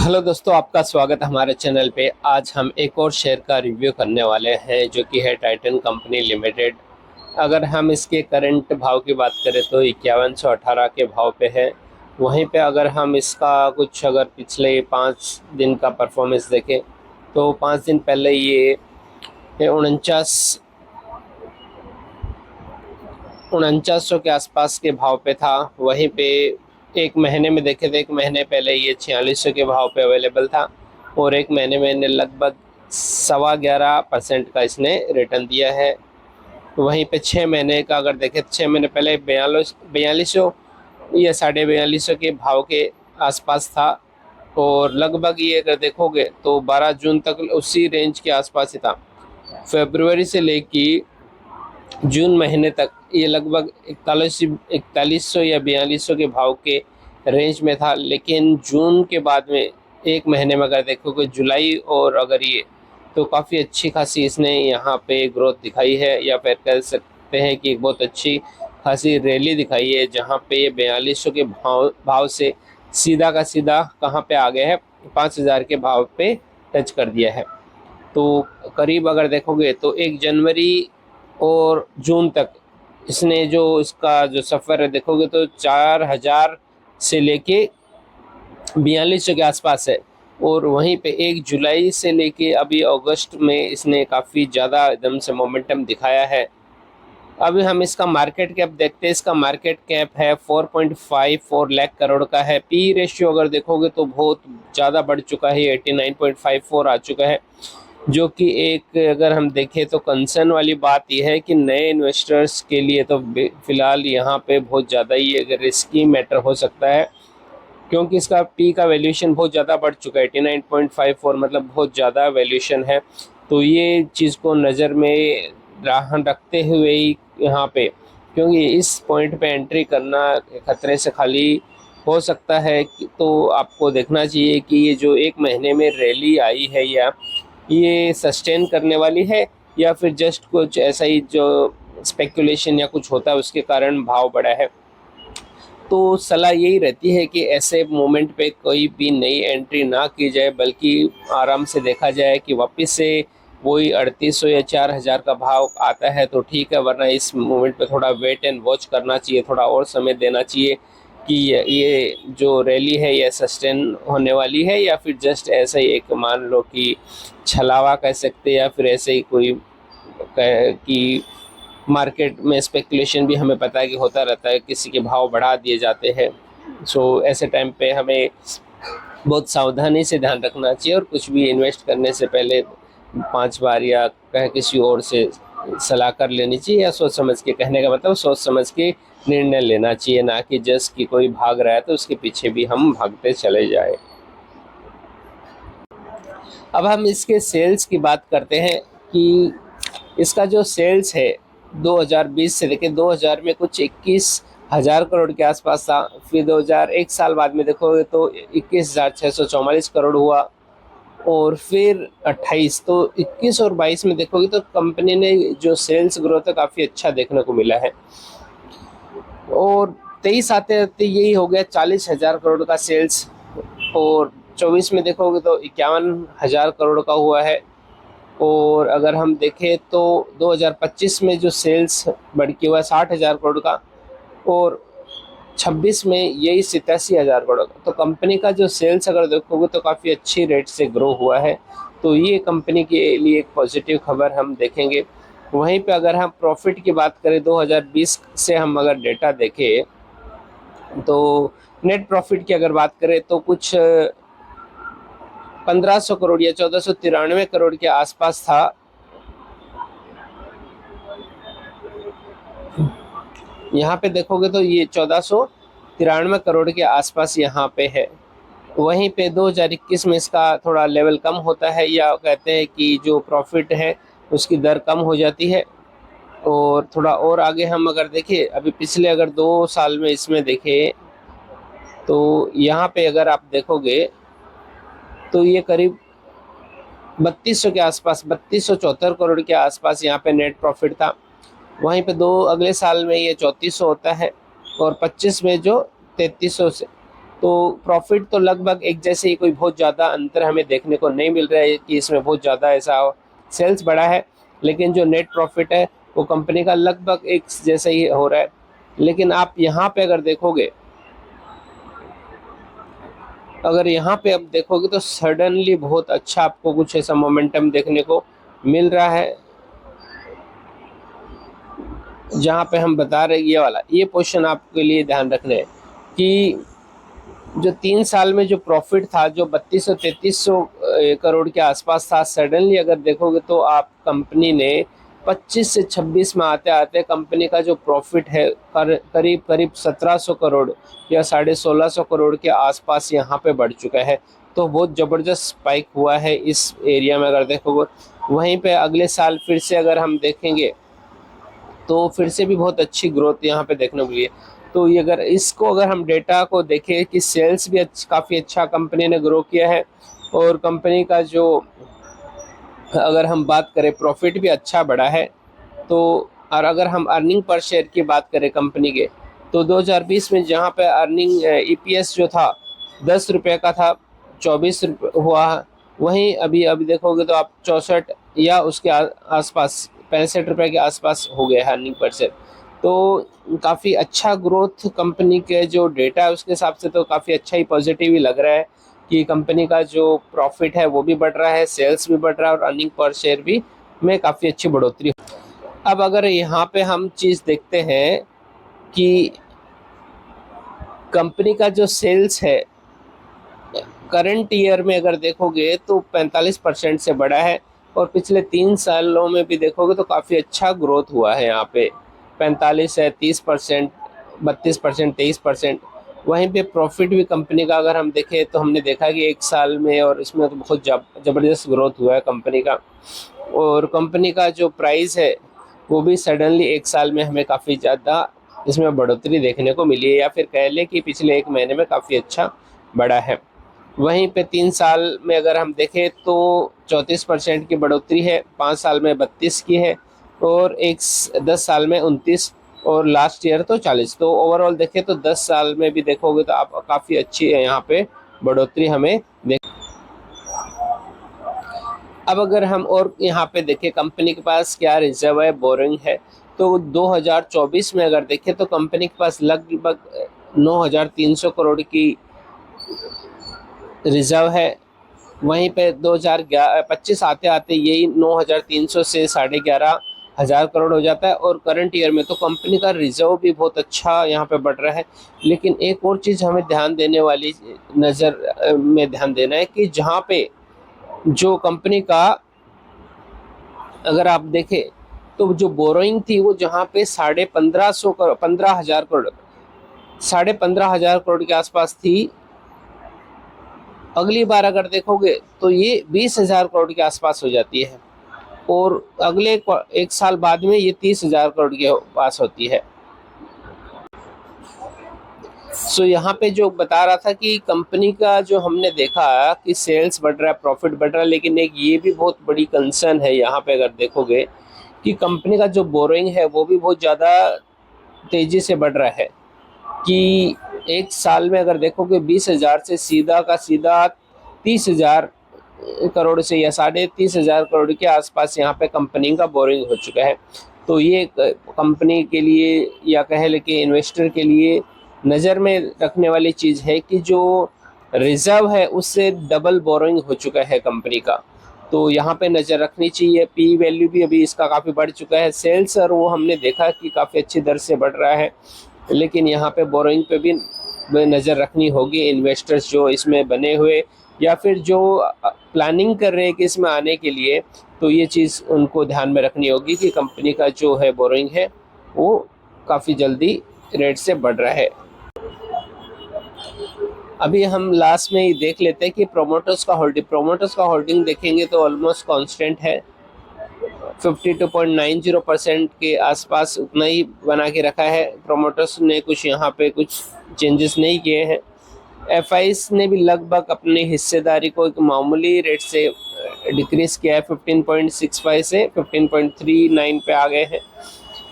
Hello दोस्तों, आपका स्वागत है हमारे चैनल पे। आज हम एक और शेयर का रिव्यू करने वाले हैं जो कि है टाइटन कंपनी लिमिटेड। अगर हम इसके करंट भाव की बात करें तो 5118 के भाव पे है। वहीं पे अगर हम इसका कुछ अगर पिछले 5 दिन का परफॉर्मेंस देखें तो 5 दिन पहले ये 4900 के आसपास के भाव पे था। वहीं पे एक महीने में देखे तो एक महीने पहले ये 4600 के भाव पे अवेलेबल था और एक महीने में लगभग 11.25% का इसने रिटर्न दिया है। वहीं पे 6 महीने का अगर देखें तो 6 महीने पहले 4200 या 4250 के भाव के आसपास था और लगभग ये अगर देखोगे तो 12 जून तक उसी रेंज के आसपास ही था। फरवरी से लेके जून महीने तक ये लगभग 4100 या 4200 के भाव के रेंज में था। लेकिन जून के बाद में एक महीने में अगर देखोगे जुलाई और अगर ये तो काफ़ी अच्छी खासी इसने यहाँ पे ग्रोथ दिखाई है, या फिर कह सकते हैं कि एक बहुत अच्छी खासी रैली दिखाई है जहाँ पे ये 4200 के भाव से सीधा का सीधा कहाँ पे आ गया है, 5000 के भाव पे टच कर दिया है। तो करीब अगर देखोगे तो 1 जनवरी और जून तक इसने जो इसका जो सफ़र है देखोगे तो 4000 से लेके 4200 के आसपास है। और वहीं पे 1 जुलाई से लेके अभी अगस्त में इसने काफ़ी ज़्यादा एकदम से मोमेंटम दिखाया है। अभी हम इसका मार्केट कैप देखते हैं। इसका मार्केट कैप है 4.54 लाख करोड़ का है। पी रेशियो अगर देखोगे तो बहुत ज़्यादा बढ़ चुका है, 89.54 आ चुका है, जो कि एक अगर हम देखें तो कंसर्न वाली बात यह है कि नए इन्वेस्टर्स के लिए तो फ़िलहाल यहाँ पे बहुत ज़्यादा ही अगर रिस्की मैटर हो सकता है, क्योंकि इसका पी का वैल्यूएशन बहुत ज़्यादा बढ़ चुका है। 89.54 मतलब बहुत ज़्यादा वैल्यूएशन है। तो ये चीज़ को नज़र में रखते हुए ही यहाँ पे, क्योंकि इस पॉइंट पे एंट्री करना खतरे से खाली हो सकता है तो आपको देखना चाहिए कि ये जो एक महीने में रैली आई है या ये सस्टेन करने वाली है, या फिर जस्ट कुछ ऐसा ही जो स्पेकुलेशन या कुछ होता है उसके कारण भाव बढ़ा है। तो सलाह यही रहती है कि ऐसे मोमेंट पे कोई भी नई एंट्री ना की जाए, बल्कि आराम से देखा जाए कि वापस से वही 3800 या 4000 का भाव आता है तो ठीक है, वरना इस मोमेंट पे थोड़ा वेट एंड वॉच करना चाहिए, थोड़ा और समय देना चाहिए कि ये जो रैली है ये सस्टेन होने वाली है या फिर जस्ट ऐसा ही एक मान लो कि छलावा कह सकते, या फिर ऐसे ही कोई कि मार्केट में स्पेकुलेशन भी हमें पता है कि होता रहता है, किसी के भाव बढ़ा दिए जाते हैं। सो ऐसे टाइम पे हमें बहुत सावधानी से ध्यान रखना चाहिए और कुछ भी इन्वेस्ट करने से पहले 5 बार या कह किसी और से सलाह कर लेनी चाहिए, या सोच समझ के, कहने का मतलब सोच समझ के निर्णय लेना चाहिए, ना कि जस्ट कि कोई भाग रहा है तो उसके पीछे भी हम भागते चले जाए। अब हम इसके सेल्स की बात करते हैं कि इसका जो सेल्स है 2020 से लेकर 2000 में कुछ 21,000 करोड़ के आसपास था। फिर 2001 साल बाद में देखोगे तो 21,644 करोड़ हुआ, और फिर 28, तो 21 और 22 में देखोगे तो कंपनी ने जो सेल्स ग्रोथ है काफ़ी अच्छा देखने को मिला है। और 23 आते आते यही हो गया 40,000 करोड़ का सेल्स, और 24 में देखोगे तो 51,000 करोड़ का हुआ है। और अगर हम देखें तो 2025 में जो सेल्स बढ़ के हुआ 60,000 करोड़ का, और 26 में यही 87,000 करोड़ का। तो कंपनी का जो सेल्स अगर देखोगे तो काफ़ी अच्छी रेट से ग्रो हुआ है, तो ये कंपनी के लिए एक पॉजिटिव खबर हम देखेंगे। वहीं पे अगर हम प्रॉफिट की बात करें 2020 से हम अगर डेटा देखें तो नेट प्रॉफिट की अगर बात करें तो कुछ 1500 करोड़ या 1493 करोड़ के आसपास था। यहाँ पे देखोगे तो ये 1493 करोड़ के आसपास यहाँ पे है। वहीं पे 2021 में इसका थोड़ा लेवल कम होता है, या कहते हैं कि जो प्रॉफिट है उसकी दर कम हो जाती है। और थोड़ा और आगे हम अगर देखें, अभी पिछले अगर 2 साल में इसमें देखें तो यहाँ पे अगर आप देखोगे तो ये करीब 3200 के आसपास, 3274 करोड़ के आसपास यहाँ पे नेट प्रॉफिट था। वहीं पे अगले साल में ये 3400 होता है, और 25 में जो 3300 से तो प्रॉफिट तो लगभग एक जैसे ही, कोई बहुत ज़्यादा अंतर हमें देखने को नहीं मिल रहा है कि इसमें बहुत ज़्यादा ऐसा सेल्स बढ़ा है, लेकिन जो नेट प्रॉफिट है वो कंपनी का लगभग एक जैसा ही हो रहा है। लेकिन आप यहाँ पे अगर देखोगे, अब देखोगे तो सडनली बहुत अच्छा आपको कुछ ऐसा मोमेंटम देखने को मिल रहा है, जहाँ पे हम बता रहे ये पोर्शन आपके लिए ध्यान रखना है कि जो 3 साल में जो प्रॉफिट था जो 3200-3300 करोड़ के आसपास था, सडनली अगर देखोगे तो आप कंपनी ने 25 से 26 में आते आते कंपनी का जो प्रॉफिट है करीब 1700 करोड़ या 1650 करोड़ के आसपास यहाँ पे बढ़ चुका है। तो बहुत ज़बरदस्त स्पाइक हुआ है इस एरिया में अगर देखोगे। वहीं पे अगले साल फिर से अगर हम देखेंगे तो फिर से भी बहुत अच्छी ग्रोथ यहाँ पे देखने को मिली है। तो ये अगर हम डेटा को देखें कि सेल्स भी काफ़ी अच्छा कंपनी ने ग्रो किया है, और कंपनी का जो अगर हम बात करें प्रॉफिट भी अच्छा बढ़ा है। तो और अगर हम अर्निंग पर शेयर की बात करें कंपनी के, तो 2020 में जहाँ पे अर्निंग ईपीएस जो था 10 रुपये का था, 24 रुपये हुआ। वहीं अभी देखोगे तो आप 64 या उसके आसपास 65 रुपये के आसपास हो गया है अर्निंग पर शेयर। तो काफ़ी अच्छा ग्रोथ कंपनी के जो डेटा है उसके हिसाब से तो काफ़ी अच्छा ही पॉजिटिव ही लग रहा है कि कंपनी का जो प्रॉफिट है वो भी बढ़ रहा है, सेल्स भी बढ़ रहा है, और अर्निंग पर शेयर भी में काफ़ी अच्छी बढ़ोतरी। अब अगर यहाँ पे हम चीज़ देखते हैं कि कंपनी का जो सेल्स है करंट ईयर में अगर देखोगे तो 45% से बढ़ा है, और पिछले 3 सालों में भी देखोगे तो काफ़ी अच्छा ग्रोथ हुआ है। यहाँ पे 45 है, 30%, 32%, 23%। वहीं पे प्रॉफिट भी कंपनी का अगर हम देखें तो हमने देखा कि 1 साल में और इसमें तो बहुत ज़बरदस्त ग्रोथ हुआ है कंपनी का। और कंपनी का जो प्राइस है वो भी सडनली 1 साल में हमें काफ़ी ज़्यादा इसमें बढ़ोतरी देखने को मिली है, या फिर कह लें कि पिछले 1 महीने में काफ़ी अच्छा बढ़ा है। वहीं पे 3 साल में अगर हम देखें तो 34% की बढ़ोतरी है, 5 साल में 32 की है, और 10 साल में 29, और लास्ट ईयर तो 40। तो ओवरऑल देखें तो 10 साल में भी देखोगे तो आप काफ़ी अच्छी है यहाँ पे बढ़ोतरी हमें देख। अब अगर हम और यहाँ पे देखें कंपनी के पास क्या रिजर्व है, बोरिंग है, तो 2024 में अगर देखें तो कंपनी के पास लगभग 9300 करोड़ की रिजर्व है। वहीं पे 2025 आते आते यही 9300 से 11,500 करोड़ हो जाता है, और करंट ईयर में तो कंपनी का रिजर्व भी बहुत अच्छा यहाँ पे बढ़ रहा है। लेकिन एक और चीज़ हमें ध्यान देने वाली नज़र में ध्यान देना है कि जहाँ पे जो कंपनी का अगर आप देखें तो जो बोरोइंग थी वो जहाँ पे 15,500 करोड़ 15,500 करोड़ के आसपास थी, अगली बार अगर देखोगे तो ये 20,000 करोड़ के आसपास हो जाती है, और अगले 1 साल बाद में ये 30,000 करोड़ के पास होती है। सो यहाँ पे जो बता रहा था कि कंपनी का जो हमने देखा कि सेल्स बढ़ रहा है, प्रॉफिट बढ़ रहा है, लेकिन एक ये भी बहुत बड़ी कंसर्न है यहाँ पे अगर देखोगे कि कंपनी का जो बोरोइंग है वो भी बहुत ज़्यादा तेज़ी से बढ़ रहा है। कि 1 साल में अगर देखोगे 20,000 से सीधा का सीधा 30,000 करोड़ से या 30,500 करोड़ के आसपास यहाँ पे कंपनी का बोरिंग हो चुका है। तो ये कंपनी के लिए या कह ले कि इन्वेस्टर के लिए नज़र में रखने वाली चीज़ है कि जो रिजर्व है उससे डबल बोरिंग हो चुका है कंपनी का। तो यहाँ पे नज़र रखनी चाहिए। पी वैल्यू भी अभी इसका काफ़ी बढ़ चुका है। सेल्स और वो हमने देखा कि काफ़ी अच्छी दर से बढ़ रहा है, लेकिन यहाँ पे बोरोइंग पे भी नज़र रखनी होगी। इन्वेस्टर्स जो इसमें बने हुए या फिर जो प्लानिंग कर रहे हैं कि इसमें आने के लिए, तो ये चीज़ उनको ध्यान में रखनी होगी कि कंपनी का जो है बोरोइंग है वो काफ़ी जल्दी रेट से बढ़ रहा है। अभी हम लास्ट में ही देख लेते हैं कि प्रोमोटर्स का होल्डिंग देखेंगे तो ऑलमोस्ट कांस्टेंट है, 52.90% के आसपास उतना ही बना के रखा है। प्रोमोटर्स ने कुछ यहाँ पे कुछ चेंजेस नहीं किए हैं। एफआईस ने भी लगभग अपनी हिस्सेदारी को एक मामूली रेट से डिक्रीज किया है, 15.65 से 15.39 पे आ गए हैं।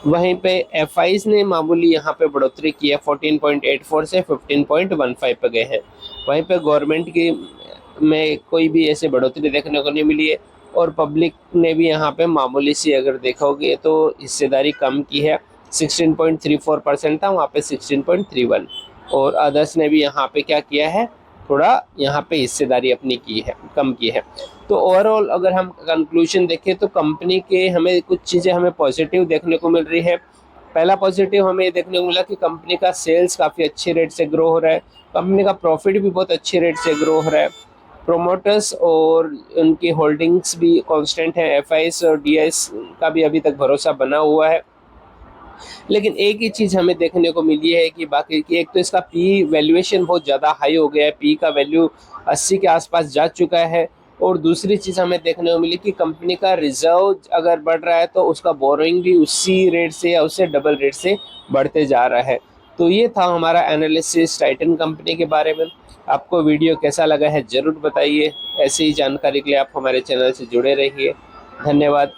वहीं पे एफआईज ने मामूली यहाँ पे बढ़ोतरी की है, 14.84 से 15.15 पे गए हैं। वहीं पे गवर्नमेंट की में कोई भी ऐसे बढ़ोतरी देखने को नहीं मिली है, और पब्लिक ने भी यहाँ पे मामूली सी अगर देखोगे तो हिस्सेदारी कम की है। 16.34% था, वहाँ पे 16.31, और अदर्स ने भी यहाँ पे क्या किया है, थोड़ा यहाँ पे हिस्सेदारी अपनी की है, कम की है। तो ओवरऑल अगर हम कंक्लूजन देखें तो कंपनी के हमें कुछ चीज़ें हमें पॉजिटिव देखने को मिल रही है। पहला पॉजिटिव हमें ये देखने को मिला कि कंपनी का सेल्स काफ़ी अच्छे रेट से ग्रो हो रहा है, कंपनी का प्रॉफिट भी बहुत अच्छे रेट से ग्रो हो रहा है, प्रोमोटर्स और उनकी होल्डिंग्स भी कांस्टेंट है, एफआईएस और डीआईएस का भी अभी तक भरोसा बना हुआ है। लेकिन एक ही चीज़ हमें देखने को मिली है कि बाकी की, एक तो इसका पी वैल्यूएशन बहुत ज़्यादा हाई हो गया है, पी का वैल्यू 80 के आसपास जा चुका है, और दूसरी चीज़ हमें देखने को मिली कि कंपनी का रिजर्व अगर बढ़ रहा है तो उसका बोरोइंग भी उसी रेट से या उससे डबल रेट से बढ़ते जा रहा है। तो ये था हमारा एनालिसिस टाइटन कंपनी के बारे में। आपको वीडियो कैसा लगा है ज़रूर बताइए। ऐसी ही जानकारी के लिए आप हमारे चैनल से जुड़े रहिए। धन्यवाद।